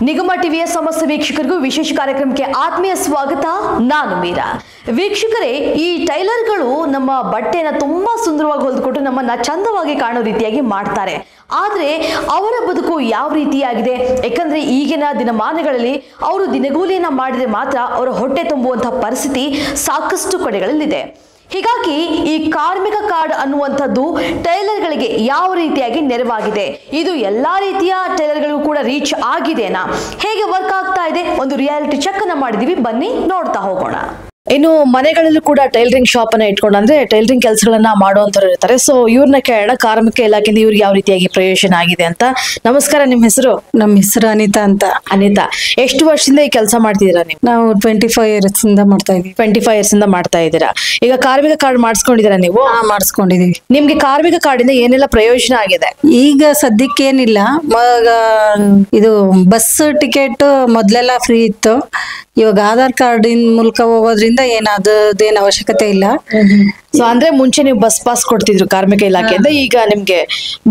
ನಿಗಮ ಟಿವಿಯ ಸಮಸ್ತ ವೀಕ್ಷಕರಿಗೂ ವಿಶೇಷ ಕಾರ್ಯಕ್ರಮಕ್ಕೆ ಆತ್ಮೀಯ ಸ್ವಾಗತ. ನಾನು ಮೀರಾ. ವೀಕ್ಷಕರೇ, ಈ ಟೈಲರ್ಗಳು ನಮ್ಮ ಬಟ್ಟೆನ ತುಂಬಾ ಸುಂದರವಾಗಿ ಹೊಲಿದುಕೊಟ್ಟು ನಮ್ಮನ್ನ ಚಂದವಾಗಿ ಕಾಣೋ ರೀತಿಯಾಗಿ ಮಾಡ್ತಾರೆ. ಆದ್ರೆ ಅವರ ಬದುಕು ಯಾವ ರೀತಿಯಾಗಿದೆ? ಯಾಕಂದ್ರೆ ಈಗಿನ ದಿನಮಾನಗಳಲ್ಲಿ ಅವರು ದಿನಗೂಲಿಯನ್ನ ಮಾಡಿದ್ರೆ ಮಾತ್ರ ಅವರ ಹೊಟ್ಟೆ ತುಂಬುವಂತಹ ಪರಿಸ್ಥಿತಿ ಸಾಕಷ್ಟು ಕಡೆಗಳಲ್ಲಿದೆ. ಹೀಗಾಗಿ ಈ ಕಾರ್ಮಿಕ ಕಾರ್ಡ್ ಅನ್ನುವಂಥದ್ದು ಟೈಲರ್ಗಳಿಗೆ ಯಾವ ರೀತಿಯಾಗಿ ನೆರವಾಗಿದೆ? ಇದು ಎಲ್ಲಾ ರೀತಿಯ ಟೈಲರ್ಗಳಿಗೂ ಕೂಡ ರೀಚ್ ಆಗಿದೆನಾ? ಹೇಗೆ ವರ್ಕ್ ಆಗ್ತಾ ಇದೆ? ಒಂದು ರಿಯಾಲಿಟಿ ಚೆಕ್ ಅನ್ನ ಮಾಡಿದೀವಿ, ಬನ್ನಿ ನೋಡ್ತಾ ಹೋಗೋಣ. ಇನ್ನು ಮನೆಗಳಲ್ಲೂ ಕೂಡ ಟೈಲರಿಂಗ್ ಶಾಪ್ ಅನ್ನ ಇಟ್ಕೊಂಡು ಅಂದ್ರೆ ಟೈಲರಿಂಗ್ ಕೆಲಸಗಳನ್ನ ಮಾಡುವಂತವ್ರು ಇರ್ತಾರೆ. ಸೊ ಇವ್ರನ್ನ ಕೇಳೋಣ, ಕಾರ್ಮಿಕ ಇಲಾಖೆಯಿಂದ ಇವ್ರಿಗೆ ಯಾವ ರೀತಿಯಾಗಿ ಪ್ರಯೋಜನ ಆಗಿದೆ ಅಂತ. ನಮಸ್ಕಾರ, ನಿಮ್ಮ ಹೆಸರು? ನಮ್ಮ ಹೆಸರು ಅನಿತಾ ಅಂತ. ಅನಿತಾ, ಎಷ್ಟು ವರ್ಷದಿಂದ ಈ ಕೆಲಸ ಮಾಡ್ತಿದ್ದೀರಾ ನೀವು? ನಾವು 25 years ಇಂದ ಮಾಡ್ತಾ ಇದೀವಿ. 25 years ಇಂದ ಮಾಡ್ತಾ ಇದ್ದೀರಾ. ಈಗ ಕಾರ್ಮಿಕ ಕಾರ್ಡ್ ಮಾಡಿಸ್ಕೊಂಡಿದ್ದೀರಾ ನೀವು? ಮಾಡಿಸ್ಕೊಂಡಿದೀವಿ. ನಿಮ್ಗೆ ಕಾರ್ಮಿಕ ಕಾರ್ಡ್ ಇಂದ ಏನೆಲ್ಲ ಪ್ರಯೋಜನ ಆಗಿದೆ? ಈಗ ಸದ್ಯಕ್ಕೆ ಏನಿಲ್ಲ. ಇದು ಬಸ್ ಟಿಕೆಟ್ ಮೊದ್ಲೆಲ್ಲ ಫ್ರೀ ಇತ್ತು. ಇವಾಗ ಆಧಾರ್ ಕಾರ್ಡ್ ಮೂಲಕ ಹೋಗೋದ್ರಿಂದ ಏನಾದೇನು ಅವಶ್ಯಕತೆ ಇಲ್ಲ. ಸೊ ಅಂದ್ರೆ ಮುಂಚೆ ನೀವು ಬಸ್ ಪಾಸ್ ಕೊಡ್ತಿದ್ರು ಕಾರ್ಮಿಕ ಇಲಾಖೆಯಿಂದ, ಈಗ ನಿಮ್ಗೆ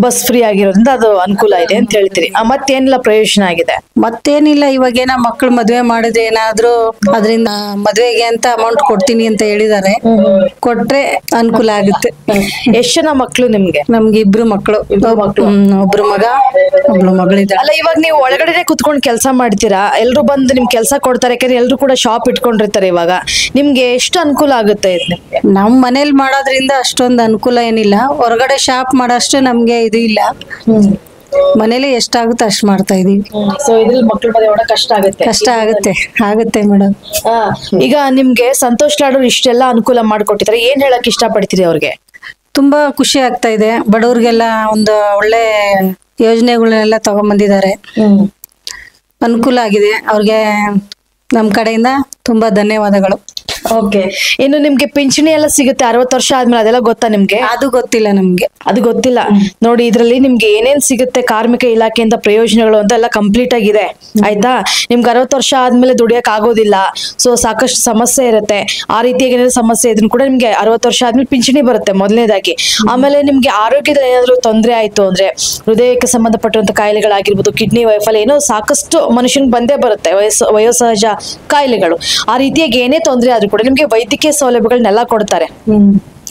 ಬಸ್ ಫ್ರೀ ಆಗಿರೋದ್ರಿಂದ ಅದು ಅನುಕೂಲ ಇದೆ ಅಂತ ಹೇಳ್ತೀರಿ. ಮತ್ತೇನೆಲ್ಲ ಪ್ರಯೋಜನ ಆಗಿದೆ? ಮತ್ತೇನಿಲ್ಲ, ಇವಾಗೇನ ಮಕ್ಳು ಮದ್ವೆ ಮಾಡಿದ್ರೆ ಏನಾದ್ರು ಅದರಿಂದ ಮದ್ವೆಗೆ ಅಂತ ಅಮೌಂಟ್ ಕೊಡ್ತೀನಿ ಅಂತ ಹೇಳಿದಾರೆ. ಕೊಟ್ರೆ ಅನುಕೂಲ ಆಗುತ್ತೆ. ಎಷ್ಟ್ ಜನ ಮಕ್ಳು ನಿಮ್ಗೆ? ನಮ್ಗೆ 2 ಮಕ್ಳು. ಒಬ್ರು ಮಗ, ಒಬ್ಳು ಮಗಳಿದ್ದಾರೆ. ಅಲ್ಲ, ಇವಾಗ ನೀವು ಒಳಗಡೆನೆ ಕುತ್ಕೊಂಡು ಕೆಲಸ ಮಾಡ್ತೀರಾ? ಎಲ್ರು ಬಂದು ನಿಮ್ ಕೆಲಸ ಕೊಡ್ತಾರೆ, ಯಾಕಂದ್ರೆ ಎಲ್ರು ಕೂಡ ಶಾಪ್ ಇಟ್ಕೊಂಡಿರ್ತಾರೆ. ಇವಾಗ ನಿಮ್ಗೆ ಎಷ್ಟು ಅನುಕೂಲ ಆಗುತ್ತೆ? ನಮ್ ಮನೇಲಿ ಮಾಡೋದ್ರಿಂದ ಅಷ್ಟೊಂದು ಅನುಕೂಲ ಏನಿಲ್ಲ. ಹೊರಗಡೆ ಶಾಪ್ ಮಾಡೋಷ್ಟು ನಮ್ಗೆ ಇದು ಇಲ್ಲ. ಮನೇಲಿ ಎಷ್ಟಾಗುತ್ತೆ ಅಷ್ಟು ಮಾಡ್ತಾ ಇದೀವಿ. ಸೊ ಇದ್ರಲ್ಲಿ ಮಕ್ಳು ಮನೆ ಒಳಗೆ ಕಷ್ಟ ಆಗುತ್ತೆ ಮೇಡಮ್. ಈಗ ನಿಮ್ಗೆ ಸಂತೋಷ್ ಲಾಡೋರು ಇಷ್ಟೆಲ್ಲ ಅನುಕೂಲ ಮಾಡ್ಕೊಟ್ಟಿದ್ದಾರೆ, ಏನ್ ಹೇಳಕ್ ಇಷ್ಟಪಡ್ತೀರಿ ಅವ್ರಿಗೆ? ತುಂಬಾ ಖುಷಿ ಆಗ್ತಾ ಇದೆ. ಬಡವ್ರಿಗೆಲ್ಲ ಒಂದು ಒಳ್ಳೆ ಯೋಜನೆಗಳನ್ನೆಲ್ಲ ತಗೊಂಡ್ಬಂದಿದ್ದಾರೆ. ಅನುಕೂಲ ಆಗಿದೆ ಅವ್ರಿಗೆ. ನಮ್ ಕಡೆಯಿಂದ ತುಂಬಾ ಧನ್ಯವಾದಗಳು. ಓಕೆ, ಇನ್ನು ನಿಮ್ಗೆ ಪಿಂಚಣಿ ಎಲ್ಲ ಸಿಗುತ್ತೆ 60 ವರ್ಷ ಆದ್ಮೇಲೆ, ಅದೆಲ್ಲ ಗೊತ್ತಾ ನಿಮ್ಗೆ? ಅದು ಗೊತ್ತಿಲ್ಲ ನಮ್ಗೆ. ಅದು ಗೊತ್ತಿಲ್ಲ. ನೋಡಿ, ಇದ್ರಲ್ಲಿ ನಿಮ್ಗೆ ಏನೇನ್ ಸಿಗುತ್ತೆ ಕಾರ್ಮಿಕ ಇಲಾಖೆಯಿಂದ ಪ್ರಯೋಜನಗಳು ಅಂತ ಎಲ್ಲ ಕಂಪ್ಲೀಟ್ ಆಗಿದೆ, ಆಯ್ತಾ? ನಿಮ್ಗೆ 60 ವರ್ಷ ಆದ್ಮೇಲೆ ದುಡಿಯಕ್ ಆಗೋದಿಲ್ಲ. ಸೊ ಸಾಕಷ್ಟು ಸಮಸ್ಯೆ ಇರುತ್ತೆ. ಆ ರೀತಿಯಾಗಿ ಏನಾದ್ರು ಸಮಸ್ಯೆ ಇದ್ರೂ ಕೂಡ ನಿಮ್ಗೆ 60 ವರ್ಷ ಆದ್ಮೇಲೆ ಪಿಂಚಣಿ ಬರುತ್ತೆ ಮೊದಲನೇದಾಗಿ. ಆಮೇಲೆ ನಿಮ್ಗೆ ಆರೋಗ್ಯದಲ್ಲಿ ಏನಾದ್ರು ತೊಂದರೆ ಆಯ್ತು ಅಂದ್ರೆ, ಹೃದಯಕ್ಕೆ ಸಂಬಂಧಪಟ್ಟಂತ ಕಾಯಿಲೆಗಳಾಗಿರ್ಬೋದು, ಕಿಡ್ನಿ ವೈಫಲ್ಯ, ಏನೋ ಸಾಕಷ್ಟು ಮನುಷ್ಯನ್ ಬಂದೇ ಬರುತ್ತೆ, ವಯೋಸಹಜ ಕಾಯಿಲೆಗಳು. ಆ ರೀತಿಯಾಗಿ ಏನೇ ತೊಂದರೆ ಆದ್ರೂ ಕೂಡ ನಿಮ್ಗೆ ವೈದ್ಯಕೀಯ ಸೌಲಭ್ಯಗಳನ್ನೆಲ್ಲ ಕೊಡ್ತಾರೆ,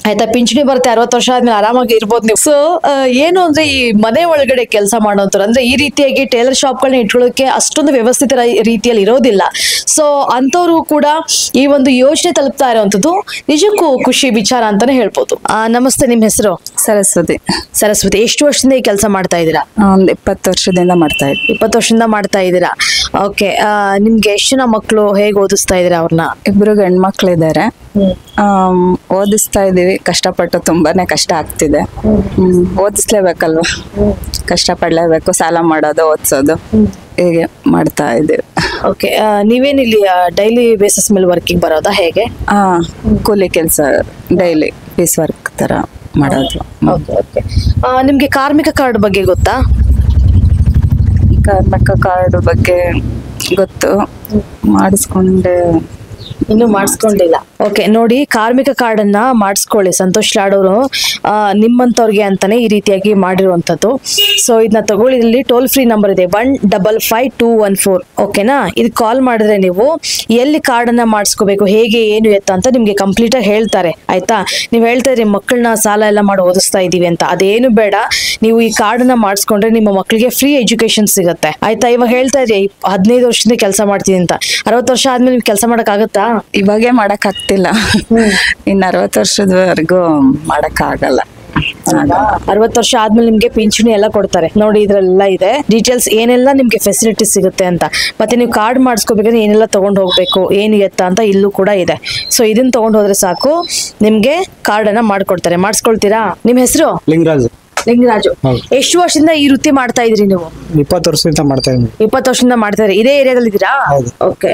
ಆಯ್ತಾ? ಪಿಂಚಣಿ ಬರುತ್ತೆ 60 ವರ್ಷ ಆದ್ಮೇಲೆ, ಆರಾಮಾಗಿ ಇರ್ಬೋದು ನೀವು. ಸೊ ಏನು ಅಂದ್ರೆ ಈ ಮನೆ ಒಳಗಡೆ ಕೆಲಸ ಮಾಡೋಂಥವ್ರು ಅಂದ್ರೆ ಈ ರೀತಿಯಾಗಿ ಟೈಲರ್ ಶಾಪ್ಗಳನ್ನ ಇಟ್ಕೊಳ್ಳೋಕೆ ಅಷ್ಟೊಂದು ವ್ಯವಸ್ಥಿತ ರೀತಿಯಲ್ಲಿ ಇರೋದಿಲ್ಲ. ಸೊ ಅಂತವ್ರು ಕೂಡ ಈ ಒಂದು ಯೋಜನೆ ತಲುಪ್ತಾ ಇರೋವಂಥದ್ದು ನಿಜಕ್ಕೂ ಖುಷಿ ವಿಚಾರ ಅಂತಾನೆ ಹೇಳ್ಬೋದು. ನಮಸ್ತೆ, ನಿಮ್ ಹೆಸರು? ಸರಸ್ವತಿ. ಸರಸ್ವತಿ, ಎಷ್ಟು ವರ್ಷದಿಂದ ಈ ಕೆಲಸ ಮಾಡ್ತಾ ಇದ್ದೀರಾ? ಒಂದ್ 20 ವರ್ಷದಿಂದ ಮಾಡ್ತಾ ಇದ್ದೀವಿ. 20 ವರ್ಷದಿಂದ ಮಾಡ್ತಾ ಇದ್ದೀರಾ. ಓಕೆ, ನಿಮ್ಗೆ ಎಷ್ಟು ಜನ ಮಕ್ಕಳು? ಹೇಗೆ ಓದಿಸ್ತಾ ಇದ್ದೀರಾ ಅವ್ರನ್ನ? 2 ಗಂಡ್ಮಕ್ಳಿದ್ದಾರೆ. ಓದಿಸ್ತಾ ಇದೀವಿ. ಕಷ್ಟಪಟ್ಟು ತುಂಬಾನೇ ಕಷ್ಟ ಆಗ್ತಿದೆ. ಓದಿಸ್ಲೇಬೇಕಲ್ವ, ಕಷ್ಟಪಡ್ಲೇಬೇಕು. ಸಾಲ ಮಾಡೋದು, ಓದಿಸೋದು, ಹೀಗೆ ಮಾಡ್ತಾ ಇದೀವಿ. ಓಕೆ, ನೀವೇನಿಲ್ಲಿ ಡೈಲಿ ಬೇಸಿಸ್ ಮೇಲೆ ವರ್ಕಿಂಗ್ ಬರೋದಾ, ಹೇಗೆ? ಕೂಲಿ ಕೆಲಸ, ಡೈಲಿ ಪೀಸ್ ವರ್ಕ್ ತರ ಮಾಡೋದು. ನಿಮ್ಗೆ ಕಾರ್ಮಿಕ ಕಾರ್ಡ್ ಬಗ್ಗೆ ಗೊತ್ತಾ? ಕಾರ್ಮಿಕ ಕಾರ್ಡ್ ಬಗ್ಗೆ ಗೊತ್ತು, ಮಾಡಿಸ್ಕೊಂಡೆ. ಇನ್ನು ಮಾಡಿಸ್ಕೊಂಡಿಲ್ಲ. ಓಕೆ, ನೋಡಿ, ಕಾರ್ಮಿಕ ಕಾರ್ಡ್ ಅನ್ನ ಮಾಡಿಸ್ಕೊಳ್ಳಿ. ಸಂತೋಷ್ ಲಾಡೋರು ನಿಮ್ಮಂತವ್ರಿಗೆ ಅಂತಾನೆ ಈ ರೀತಿಯಾಗಿ ಮಾಡಿರುವಂತದ್ದು. ಸೊ ಇದನ್ನ ತಗೊಳ್ಳಿ. ಇಲ್ಲಿ ಟೋಲ್ ಫ್ರೀ ನಂಬರ್ ಇದೆ 155214. ಓಕೆನಾ? ಇದು ಕಾಲ್ ಮಾಡಿದ್ರೆ ನೀವು ಎಲ್ಲಿ ಕಾರ್ಡ್ ಅನ್ನ ಮಾಡಿಸ್ಕೋಬೇಕು, ಹೇಗೆ, ಏನು ಎತ್ತ ಅಂತ ನಿಮ್ಗೆ ಕಂಪ್ಲೀಟ್ ಆಗಿ ಹೇಳ್ತಾರೆ, ಆಯ್ತಾ? ನೀವು ಹೇಳ್ತಾ ಇದ್ರಿ ಮಕ್ಕಳನ್ನ ಸಾಲ ಎಲ್ಲ ಮಾಡಿ ಓದಿಸ್ತಾ ಇದೀವಿ ಅಂತ, ಅದೇನು ಬೇಡ. ನೀವು ಈ ಕಾರ್ಡ್ ಅನ್ನ ಮಾಡಿಸ್ಕೊಂಡ್ರೆ ನಿಮ್ಮ ಮಕ್ಕಳಿಗೆ ಫ್ರೀ ಎಜುಕೇಶನ್ ಸಿಗುತ್ತೆ, ಆಯ್ತಾ? ಇವಾಗ ಹೇಳ್ತಾ ಇದ್ರಿ 15 ವರ್ಷದಿಂದ ಕೆಲಸ ಮಾಡ್ತೀನಿ ಅಂತ. 60 ವರ್ಷ ಆದ್ಮೇಲೆ ನೀವು ಕೆಲಸ ಮಾಡಕ್ ಆಗುತ್ತಾ? ಇವಾಗೇ ಮಾಡಕ್ ಆಗ್ತಿಲ್ಲ. ಇನ್ನು 60 ವರ್ಷದವರೆಗೂ ಮಾಡಕ್ ಆಗಲ್ಲ. 60 ವರ್ಷ ಆದ್ಮೇಲೆ ನಿಮ್ಗೆ ಪಿಂಚಣಿ ಎಲ್ಲ ಕೊಡ್ತಾರೆ. ನೋಡಿ, ಇದ್ರೆಲ್ಲ ಇದೆ ಡೀಟೇಲ್ಸ್, ಏನೆಲ್ಲ ನಿಮ್ಗೆ ಫೆಸಿಲಿಟಿ ಸಿಗುತ್ತೆ ಅಂತ. ಮತ್ತೆ ನೀವು ಕಾರ್ಡ್ ಮಾಡಿಸ್ಕೋಬೇಕಂದ್ರೆ ಏನೆಲ್ಲ ತಗೊಂಡ್ ಹೋಗ್ಬೇಕು, ಏನು ಎತ್ತ ಅಂತ ಇಲ್ಲೂ ಕೂಡ ಇದೆ. ಸೊ ಇದನ್ನ ತಗೊಂಡ್ ಹೋದ್ರೆ ಸಾಕು, ನಿಮ್ಗೆ ಕಾರ್ಡ್ ಅನ್ನ ಮಾಡ್ಕೊಡ್ತಾರೆ. ಮಾಡಿಸ್ಕೊಳ್ತೀರಾ? ನಿಮ್ ಹೆಸರು? ಲಿಂಗರಾಜು. ಎಷ್ಟು ವರ್ಷದಿಂದ ಈ ವೃತ್ತಿ ಮಾಡ್ತಾ ಇದ್ರಿ ನೀವು? 20 ವರ್ಷದಿಂದ ಮಾಡ್ತಾ ಇದ್ದೀನಿ. 20 ವರ್ಷದಿಂದ ಮಾಡ್ತಾ ಇದ್ರಿ. ಇದೇ ಏರಿಯಾದಲ್ಲಿ ಇದ್ದೀರಾ? ಓಕೆ,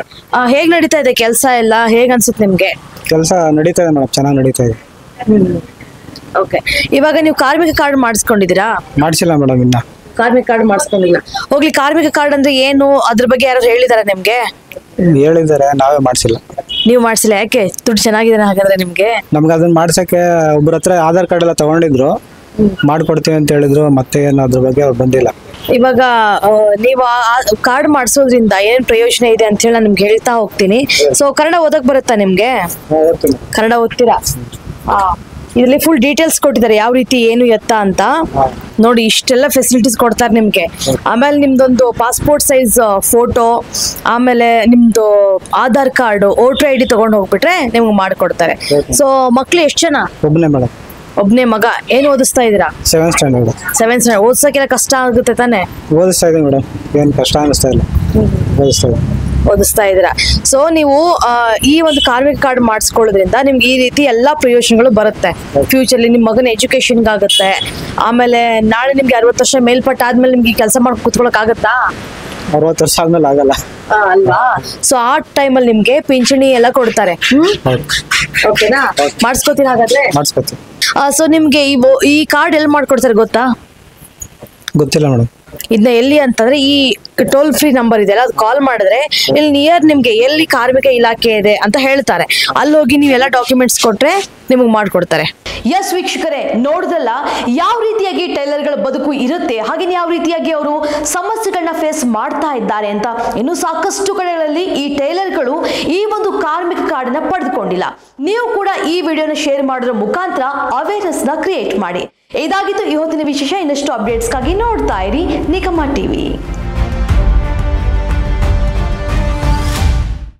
ಹೇಗ್ ನಡೀತಾ ಇದೆ ಕೆಲಸ ಎಲ್ಲ? ಹೇಗ್ ಅನ್ಸುತ್ತೆ ನಿಮ್ಗೆ? ಕೆಲಸ ನಡೀತಾ ಇದೆ ಮೇಡಮ್, ಚೆನ್ನಾಗಿ ನಡೀತಾ ಇದೆ. ಓಕೆ, ಇವಾಗ ನೀವು ಕಾರ್ಮಿಕ ಕಾರ್ಡ್ ಮಾಡಿಸ್ಕೊಂಡಿದ್ದೀರಾ? ಮಾಡಿಸಿಲ್ಲ ಮೇಡಮ್, ಇನ್ನ ಕಾರ್ಮಿಕ ಕಾರ್ಡ್ ಮಾಡಿಸ್ಕೊಂಡಿಲ್ಲ. ಹೋಗ್ಲಿ, ಕಾರ್ಮಿಕ ಕಾರ್ಡ್ ಅಂದ್ರೆ ಏನು, ಅದ್ರ ಬಗ್ಗೆ ಯಾರು ಹೇಳಿದಾರ ನಿಮ್ಗೆ? ಹೇಳಿದ್ದಾರೆ, ನಾವೇ ಮಾಡಿಸಿಲ್ಲ. ನೀವು ಮಾಡಿಸಿಲ್ಲ? ಯಾಕೆ? ದುಡ್ಡು ಚೆನ್ನಾಗಿದೆ ಹಾಗಾದ್ರೆ ನಿಮ್ಗೆ? ನಮ್ಗೆ ಅದನ್ನ ಮಾಡ್ಸಕ್ಕೆ ಒಬ್ಬರ ಹತ್ರ ಆಧಾರ್ ಕಾರ್ಡ್ ಎಲ್ಲ ತಗೊಂಡಿದ್ರು. ಮಾಡ್ಕೊಡ್ತೀವಿ ಅಂತ ಹೇಳಿದ್ರು, ಮತ್ತೆ ಏನು ಅದ್ರ ಬಗ್ಗೆ ಅವ್ರು ಬಂದಿಲ್ಲ. ಇವಾಗ ನೀವು ಕಾರ್ಡ್ ಮಾಡಿಸೋದ್ರಿಂದ ಏನ್ ಪ್ರಯೋಜನ ಇದೆ ಅಂತ ಹೇಳಿ ನಾನು ನಿಮ್ಗೆ ಹೇಳ್ತಾ ಹೋಗ್ತೀನಿ. ಸೊ ಕನ್ನಡ ಓದಕ್ ಬರುತ್ತಾ ನಿಮ್ಗೆ? ಕನ್ನಡ ಓದ್ತೀರಾ? ಇದರಲ್ಲಿ ಫುಲ್ ಡೀಟೇಲ್ಸ್ ಕೊಟ್ಟಿದ್ದಾರೆ, ಯಾವ ರೀತಿ ಏನು ಎತ್ತ ಅಂತ. ನೋಡಿ ಇಷ್ಟೆಲ್ಲ ಫೆಸಿಲಿಟೀಸ್ ಕೊಡ್ತಾರೆ ನಿಮ್ಗೆ. ಆಮೇಲೆ ನಿಮ್ದೊಂದು ಪಾಸ್ಪೋರ್ಟ್ ಸೈಜ್ ಫೋಟೋ, ಆಮೇಲೆ ನಿಮ್ದು ಆಧಾರ್ ಕಾರ್ಡ್, ವೋಟರ್ ID ತಗೊಂಡು ಹೋಗ್ಬಿಟ್ರೆ ನಿಮ್ಗೆ ಮಾಡ್ಕೊಡ್ತಾರೆ. ಸೊ ಮಕ್ಳು ಎಷ್ಟು ಜನ? ಒಬ್ಬನೇ ಮೇಡಮ್. ಒಬ್ನೇ ಮಗ. ಏನ್ ಓದಿಸ್ತಾ ಇದೀರಾ? 7th standard. 7th standard. ಓದ್ಸಕ್ಕೆಲ್ಲ ಕಷ್ಟ ಆಗುತ್ತೆ ತಾನೆ? ಓದಿಸ್ತಾ ಇದ್ದೀನಿ ಮೇಡಮ್, ಏನು ಕಷ್ಟ ಅನಿಸ್ತಾ ಇಲ್ಲ, ಓದಿಸ್ತಾ ಇದ್ದೀರಾ. ಸೊ ನೀವು ಈ ಒಂದು ಕಾರ್ಮಿಕ ಕಾರ್ಡ್ ಮಾಡಿಸ್ಕೊಳ್ಳೋದ್ರಿಂದ ನಿಮ್ಗೆ ಈ ರೀತಿ ಎಲ್ಲಾ ಪ್ರಯೋಜನಗಳು ಬರುತ್ತೆ. ಫ್ಯೂಚರ್ಲಿ ನಿಮ್ಮ ಮಗನ ಎಜುಕೇಶನ್ಗೆ ಆಗುತ್ತೆ. ಆಮೇಲೆ ನಾಳೆ ನಿಮ್ಗೆ 60 ವರ್ಷ ಮೇಲ್ಪಟ್ಟ ಆದ್ಮೇಲೆ ನಿಮ್ಗೆ ಕೆಲಸ ಮಾಡಿ ಕೂತ್ಕೊಳಕ್ ಆಗುತ್ತಾ? 60 ವರ್ಷ ಆದ್ಮೇಲೆ ಆಗಲ್ಲ ಅಲ್ವಾ? ಸೊ ಆ ಟೈಮಲ್ಲಿ ನಿಮ್ಗೆ ಪಿಂಚಣಿ ಎಲ್ಲ ಕೊಡ್ತಾರೆ. ಓಕೆನಾ? ಮಾಡಿಸ್ಕೋತೀರಾ ಹಾಗಾದ್ರೆ? ಮಾಡಿಸ್ಕೊತೀವಿ. ಸೊ ನಿಮ್ಗೆ ಈ ಕಾರ್ಡ್ ಎಲ್ಲಿ ಮಾಡ್ಕೊಡ್ತಾರೆ ಗೊತ್ತಾ? ಗೊತ್ತಿಲ್ಲ ಮೇಡಮ್. ಇದನ್ನ ಎಲ್ಲಿ ಅಂತಂದ್ರೆ ಈ ಟೋಲ್ ಫ್ರೀ ನಂಬರ್ ಇದೆಯಲ್ಲ, ಅದು ಕಾಲ್ ಮಾಡಿದ್ರೆ ಇಲ್ಲಿ ನಿಯರ್ ನಿಮ್ಗೆ ಎಲ್ಲಿ ಕಾರ್ಮಿಕ ಇಲಾಖೆ ಇದೆ ಅಂತ ಹೇಳ್ತಾರೆ. ಅಲ್ಲಿ ಹೋಗಿ ನೀವೆಲ್ಲ ಡಾಕ್ಯುಮೆಂಟ್ಸ್ ಕೊಟ್ರೆ ನಿಮಗೆ ಮಾಡ್ಕೊಡ್ತಾರೆ. ಎಸ್ ವೀಕ್ಷಕರೇ, ನೋಡಿದ್ರಲ್ಲ ಯಾವ ರೀತಿಯಾಗಿ ಟೈಲರ್ಗಳ ಬದುಕು ಇರುತ್ತೆ, ಹಾಗೆ ಯಾವ ರೀತಿಯಾಗಿ ಅವರು ಸಮಸ್ಯೆಗಳನ್ನ ಫೇಸ್ ಮಾಡ್ತಾ ಇದ್ದಾರೆ ಅಂತ. ಇನ್ನು ಸಾಕಷ್ಟು ಕಡೆಗಳಲ್ಲಿ ಈ ಟೈಲರ್ಗಳು ಈ ಒಂದು ಕಾರ್ಮಿಕ ಕಾರ್ಡನ್ನ ಪಡೆದುಕೊಂಡಿಲ್ಲ. ನೀವು ಕೂಡ ಈ ವಿಡಿಯೋನ ಶೇರ್ ಮಾಡೋದ್ರ ಮುಖಾಂತರ ಅವೇರ್ನೆಸ್ ನ ಕ್ರಿಯೇಟ್ ಮಾಡಿ. ಇದಾಗಿತ್ತು ಇವತ್ತಿನ ವಿಶೇಷ. ಇನ್ನಷ್ಟು ಅಪ್ಡೇಟ್ಸ್ಗಾಗಿ ನೋಡ್ತಾ ಇರಿ ನಿಗಮ ಟಿವಿ.